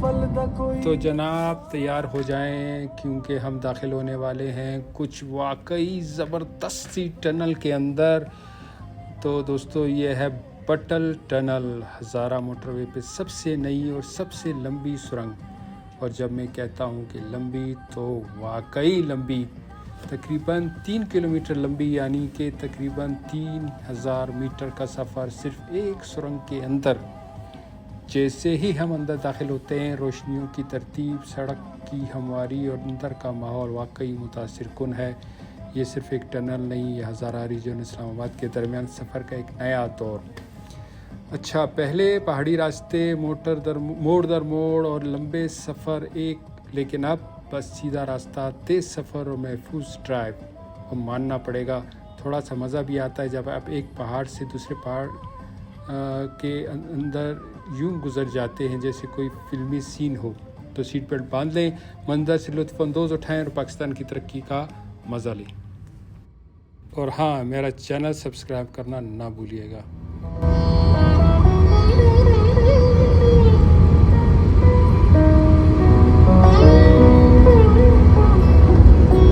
तो जनाब तैयार हो जाएं, क्योंकि हम दाखिल होने वाले हैं कुछ वाकई ज़बरदस्त सी टनल के अंदर। तो दोस्तों ये है बटल टनल, हज़ारा मोटरवे पे सबसे नई और सबसे लंबी सुरंग। और जब मैं कहता हूँ कि लंबी तो वाकई लंबी, तकरीबन 3 किलोमीटर लंबी, यानी कि तकरीबन 3000 मीटर का सफ़र सिर्फ एक सुरंग के अंदर। जैसे ही हम अंदर दाखिल होते हैं, रोशनियों की तरतीब, सड़क की हमवारी और अंदर का माहौल वाकई मुतासिर कुन है। ये सिर्फ एक टनल नहीं, ये हज़ारा रीजन इस्लामाबाद के दरमियान सफ़र का एक नया दौर। अच्छा, पहले पहाड़ी रास्ते, मोड़ दर मोड़ और लंबे सफ़र एक, लेकिन अब बस सीधा रास्ता, तेज़ सफ़र और महफूज ड्राइव। और मानना पड़ेगा थोड़ा सा मज़ा भी आता है जब आप एक पहाड़ से दूसरे पहाड़ के अंदर यूं गुज़र जाते हैं जैसे कोई फिल्मी सीन हो। तो सीट बेल्ट बांध लें, मंजर से लुत्फ़अंदोज़ उठाएं और पाकिस्तान की तरक्की का मज़ा लें। और हाँ, मेरा चैनल सब्सक्राइब करना ना भूलिएगा।